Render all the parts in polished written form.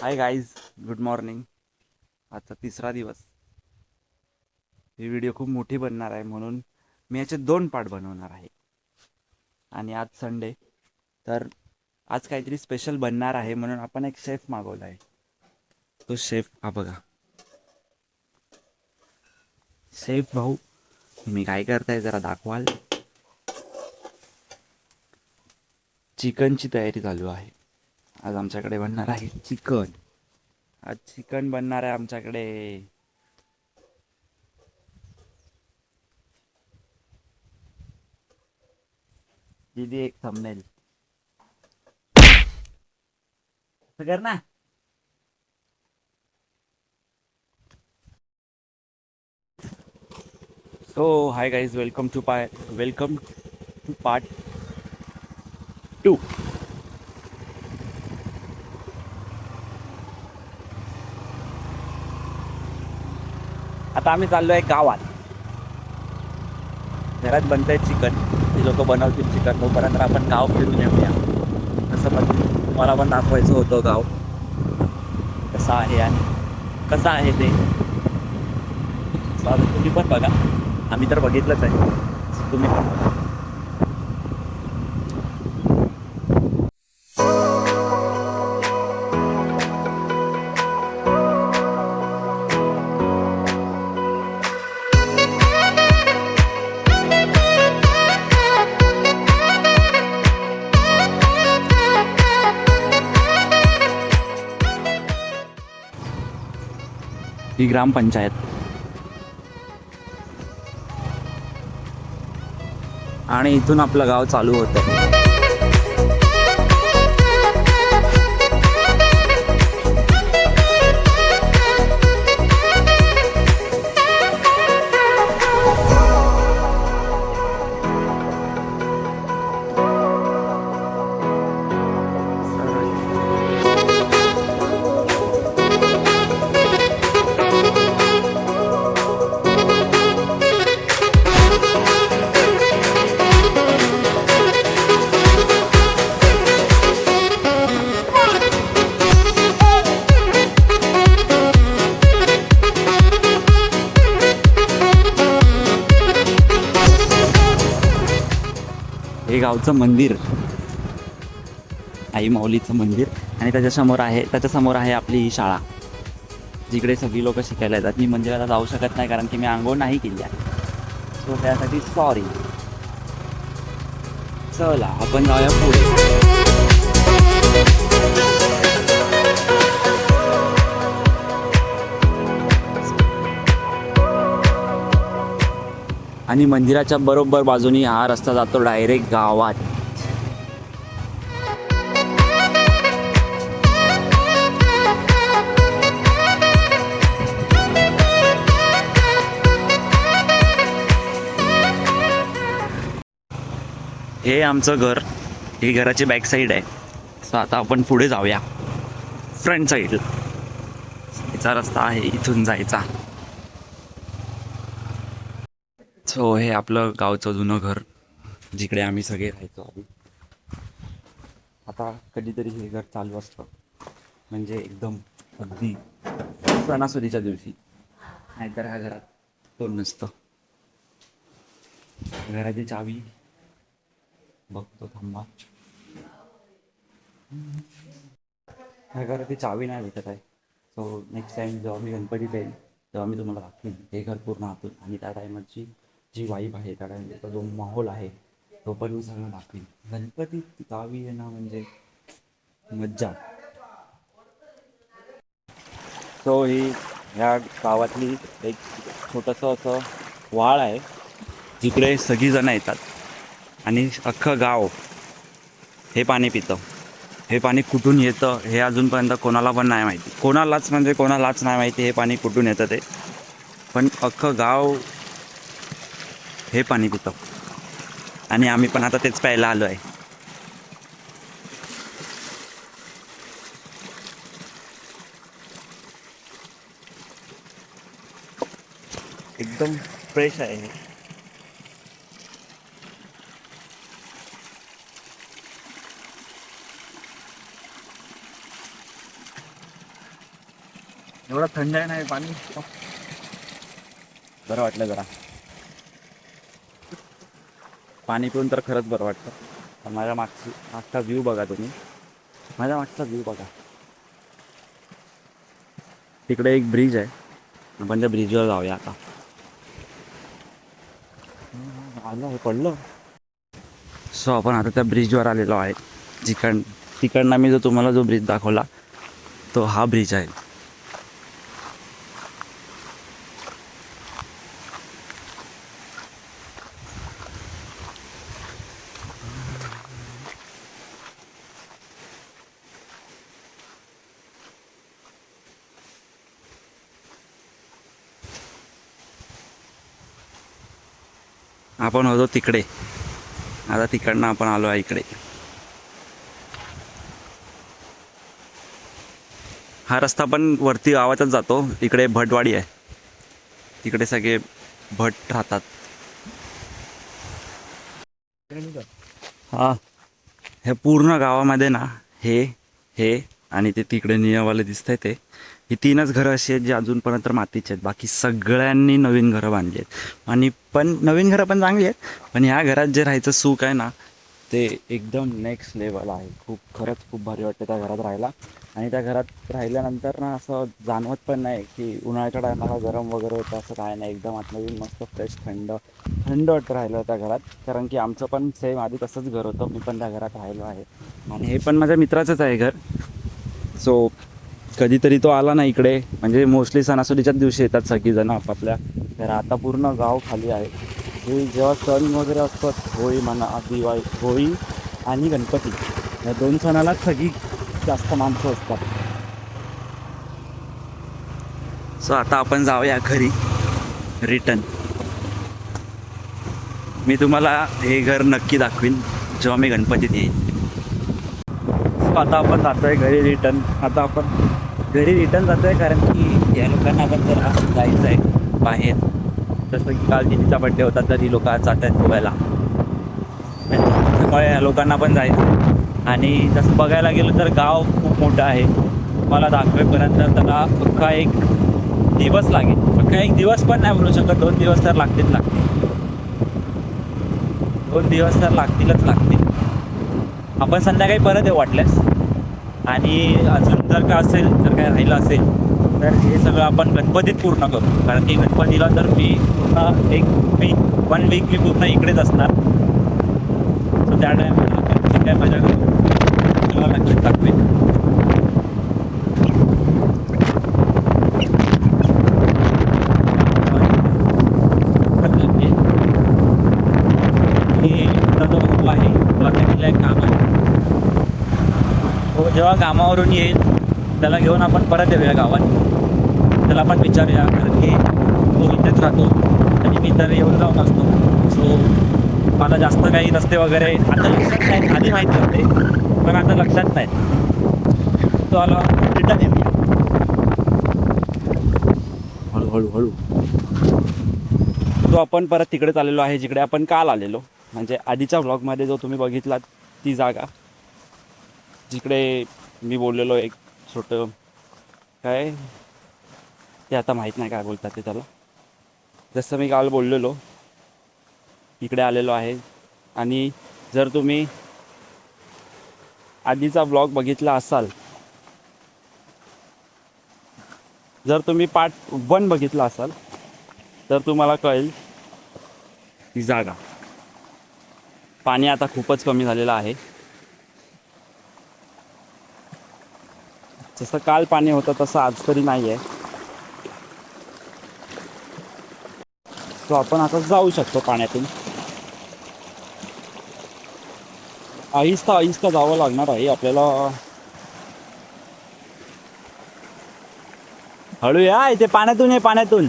Hi guys, good morning. आजचा तिसरा दिवस. ही व्हिडिओ खूप मोठी बनणार आहे म्हणून मी याचे 2 पार्ट बनवणार आहे. आणि आज संडे, तर आज काहीतरी स्पेशल बनणार आहे म्हणून आपण एक शेफ मागवला आहे. तो शेफ हा बघा. शेफ भाऊ, तुम्ही काय करताय जरा दाखवाल? चिकनची तयारी चालू आहे. आज आमच्याकडे बनणार आहे चिकन. आज चिकन बनणार आहे आमच्याकडे. दीदी एक थंबनेल कर ना. So hi guys, welcome to part 2. आता आम्ही चाललो आहे गावात. घरात बनतंय चिकन, ती लोक बनवतील चिकन. तोपर्यंत आपण गाव फिरून येऊया. तसं पण मला पण दाखवायचं होतं गाव कसं आहे आणि कसं आहे ते. So आता तुम्ही पण बघा. आम्ही तर बघितलंच आहे, तुम्ही पण बघा. ही ग्रामपंचायत आणि इथून आपलं गाव चालू होतं. हे गावचं मंदिर, आई माऊलीचं मंदिर. आणि त्याच्यासमोर आहे आपली ही शाळा, जिकडे सगळी लोक शिकायला येतात. मी मंदिराला जाऊ शकत नाही कारण की मी आंघोळ नाही केली आहे. सो त्यासाठी सॉरी. चला आपण जाऊया पुढे. आणि मंदिराच्या बरोबर बाजूनी हा रस्ता जातो डायरेक्ट गावात. हे आमचं घर, ही घराची बॅक साईड आहे. सो आता आपण पुढे जाऊया फ्रंट साईडला. याचा रस्ता आहे इथून जायचा. सो हे आपलं गावचं जुनं घर, जिकडे आम्ही सगळे राहायचो आधी. आता कधीतरी हे घर चालू असतं, म्हणजे एकदम अगदी सणासुदीच्या दिवशी. नाहीतर ह्या घरात कोण नसतं. घराची चावी बघतो, थांबा. ह्या घराची चावी नाही भेटत आहे. सो नेक्स्ट टाईम जेव्हा मी गणपतीत येईल तेव्हा मी तुम्हाला दाखवेन हे घर पूर्ण आतून. आणि त्या टायमाची जी वाईब आहे, त्या टायमाचा जो माहोल आहे, तो पण मी सगळं दाखवेन. गणपतीत गावी येणं म्हणजे मज्जा. सो ही ह्या गावातली एक छोटंसं असं वाळ आहे, जिकडे सगळीजणं येतात आणि अख्खं गाव हे पाणी पितं. हे पाणी कुठून येतं हे अजूनपर्यंत कोणाला पण नाही माहिती. कोणालाच नाही माहिती हे पाणी कुठून येतं ते. पण अख्खं गाव हे पाणी पितं आणि आम्ही पण आता तेच प्यायला आलो आहे. एकदम फ्रेश आहे हे. एवढं थंड आहे नाही पाणी. बरं वाटलं जरा पाणी पिऊन तर खरंच बरं वाटतं. माझ्या मागचा व्ह्यू बघा तुम्ही. माझ्या मागचा व्ह्यू बघा. तिकडे एक ब्रिज आहे. आपण त्या ब्रिजवर जाऊया आता. आलं हे पडलं. सो आपण आता त्या ब्रिजवर आलेलो आहे. तिकडनं मी जो तुम्हाला जो ब्रिज दाखवला तो हा ब्रिज आहे. आपण होतो तिकडे, आता तिकडनं आपण आलो आहे इकडे. हा रस्ता पण वरती गावातच जातो. इकडे भटवाडी आहे. तिकडे सगळे भट राहतात. हा हे पूर्ण गावामध्ये ना हे हे आणि ते तिकडे निळेवाले दिसतंय ते ही तीनच घरं अशी आहेत जी अजूनपर्यंत मातीचे आहेत. बाकी सगळ्यांनी नवीन घरं बांधली आहेत. आणि पण नवीन घरं पण चांगली आहेत. पण ह्या घरात जे राहायचं सुख आहे ना ते एकदम नेक्स्ट लेवल आहे. खरंच खूप भारी वाटतं त्या घरात राहायला. आणि त्या घरात राहिल्यानंतर ना असं जाणवत पण नाही की उन्हाळ्याच्या टायमाला गरम वगैरे होतं. असं काय नाही. एकदम आतमध्ये मस्त फ्रेश थंड थंड वाटतं राहिलं त्या घरात. कारण की आमचं पण सेम आधी तसंच घर होतं. मी पण त्या घरात राहिलो आहे. आणि हे पण माझ्या मित्राचंच आहे घर. सो कधीतरी तो आला ना इकडे, म्हणजे मोस्टली सणासुदीच्याच दिवशी येतात सगळीजणं आपापल्या. तर आता पूर्ण गाव खाली आहे. हे जेव्हा सण वगैरे असतात, होळी म्हणा, दिवाळी, होळी आणि गणपती या 2 सणालाच सगळी जास्त माणसं असतात. सो आता आपण जाऊया घरी रिटर्न. मी तुम्हाला हे घर नक्की दाखवीन जेव्हा मी गणपतीत येईन. सो आता आपण जातोय घरी रिटर्न. आता आपण घरी रिटर्न जातोय कारण की या लोकांना पण जरा जायचं आहे बाहेर. जसं की काल दिदीचा बड्डे होता तरी लोक आज जात आहेत गोव्याला. त्यामुळे या लोकांना पण जायचं आहे. आणि जसं बघायला गेलं तर गाव खूप मोठं आहे. मला दाखवेपर्यंत त्याला अख्खा एक दिवस लागेल. अख्खा एक दिवस पण नाही म्हणू शकत, 2 दिवस तर लागतील. 2 दिवस तर लागतील. आपण संध्याकाळी परत येऊ वाटल्यास. आणि अजून जर का असेल, जर काय राहिलं असेल तर हे सगळं आपण गणपतीत पूर्ण करू. कारण की गणपतीला तर मी पूर्ण एक वीक 1 वीक मी पूर्ण इकडेच असणार. सो त्या टायमाला आपण जी काय मजा करू तुम्हाला नक्कीच दाखवेन. आहे तो आता गेला आहे कामावर. हो जेव्हा कामावरून येईल त्याला घेऊन आपण परत येऊया गावात. त्याला आपण विचारूया कारण की तो इथेच राहतो आणि मी तर येऊन जाऊन असतो. सो मला जास्त काही रस्ते वगैरे आता लक्षात नाहीत. आधी माहिती होते पण आता लक्षात नाहीत. तो आला रिटर्न येऊया हळूहळू. तो आपण परत तिकडेच आलेलो आहे जिकडे आपण काल आलेलो. म्हणजे आधीच्या व्लॉगमध्ये जो तुम्ही बघितलात ती जागा जिकडे मी बोललेलो एक छोटं काय ते आता माहीत नाही काय बोलतात ते त्याला. जसं मी काल बोललेलो इकडे आलेलो आहे. आणि जर तुम्ही आधीचा व्लॉग बघितला असाल, जर तुम्ही पार्ट 1 बघितला असाल तर तुम्हाला कळेल ती जागा. पाणी आता खूपच कमी झालेलं आहे. जसं काल पाणी होतं तसं आज तरी नाही आहे. तो आपण आता जाऊ शकतो पाण्यातून. आहिस्ता जावं लागणार आहे आपल्याला. हळू या, इथे पाण्यातून ये पाण्यातून.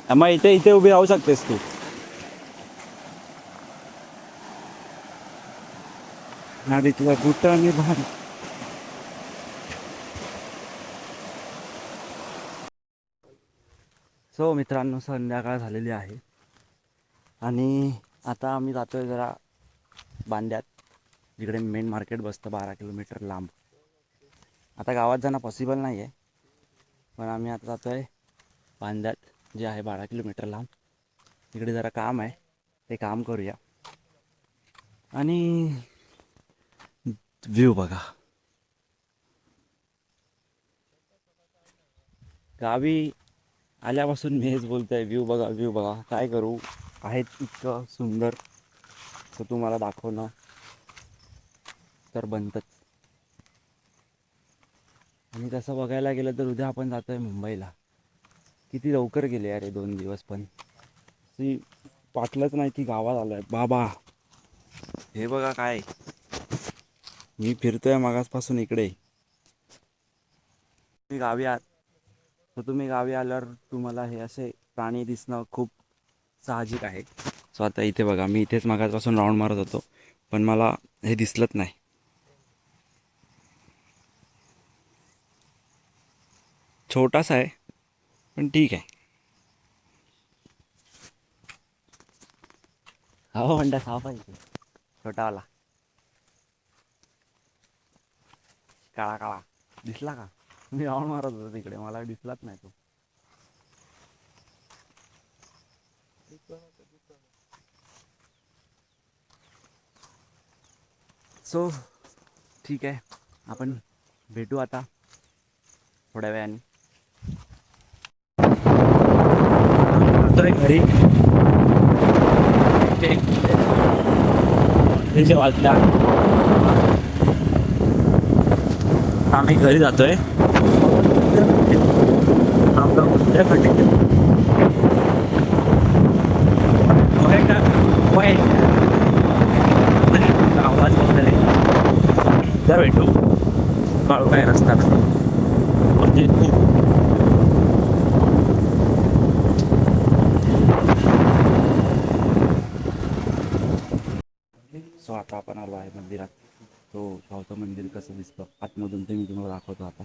मग इथे उभी राहू शकतेस तू. नदीतल्या बुटाने भारी. सो मित्रांनो संध्याकाळ झालेली आहे आणि आता आम्ही जातोय जरा बांद्यात जिकडे मेन मार्केट बसतं 12 किलोमीटर लांब. आता गावात जाणं पॉसिबल नाही आहे, पण आम्ही आता जातो आहे बांद्यात जे आहे 12 किलोमीटर लांब. तिकडे जरा काम आहे, ते काम करूया. आणि व्ह्यू बघा. गावी आल्यापासून मी हेच बोलतोय, व्ह्यू बघा व्ह्यू बघा. काय करू, आहेत इतकं सुंदर तर तुम्हाला दाखवणं तर बनतंच. आणि तसं बघायला गेलं तर उद्या आपण जातोय मुंबईला. किती लवकर गेले अरे 2 दिवस, पण ती वाटलंच नाही की गावात आलोय बाबा. हे बघा काय, मी फिरतोय मागासपासून इकडे. मी गावी तर तुम्ही गावी आल्यावर तुम्हाला हे असे प्राणी दिसणं खूप साहजिक आहे. सो आता इथे बघा, मी इथेच मागासपासून राऊंड मारत होतो, पण मला हे दिसलंच नाही. छोटासा आहे पण ठीक आहे. हो म्हणता साफ आहे इथे. छोटावाला काळा काळा दिसला का? मी राऊंड मारत होतो तिकडे, मला दिसलाच नाही तो. सो ठीक आहे, आपण भेटू आता थोड्या वेळाने. जातोय घरी. वाजल्या आम्ही घरी जातोय. आपलं उद्यासाठी आवाज वगैरे उद्या भेटू. काळू काय रस्ता म्हणजे सो आता आपण आलो आहे मंदिरात. तो शाहूचं मंदिर कसं दिसतं आतमधून ते मी तुम्हाला दाखवतो आता.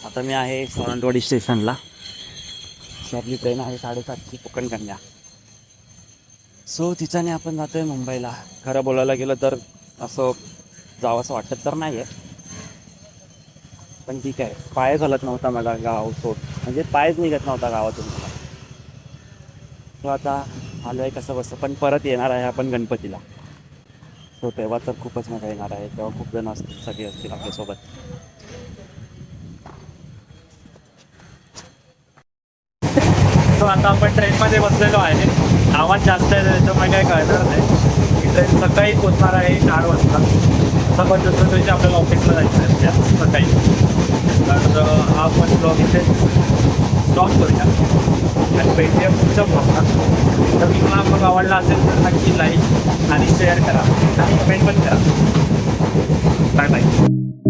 आता मी आहे सावंतवाडी स्टेशनला. सो आपली ट्रेन आहे 7:30ची कोकण कन्या. सो तिच्याने आपण जातोय मुंबईला. खरं बोलायला गेलं तर असं जावं असं वाटत तर नाही आहे, पण ठीक आहे. पाय घालत नव्हता मला गाव सोड, म्हणजे पायच निघत नव्हता गावातून मला. तो आता आलो आहे कसं बसं, पण परत येणार आहे आपण गणपतीला. सो तेव्हा तर खूपच मजा येणार आहे, तेव्हा खूप जण असतील, सगळे असतील आपल्यासोबत. सो आता आपण ट्रेनमध्ये बसलेलो आहे. आवाज जास्त आहे त्याच्यामुळे काही कळणार नाही. ही ट्रेन सकाळी पोचणार आहे 4 वाजता. 6:25 दिवशी आपल्याला ऑफिसला जायचं आहे त्या सकाळी. तर हा आपण ब्लॉग इथे स्टॉप करूया आणि भेटूया पुढच्या ब्लॉगला. तर तुम्हाला ब्लॉग आवडला असेल तर नक्की लाईक आणि शेअर करा आणि कमेंट पण करा. Bye bye.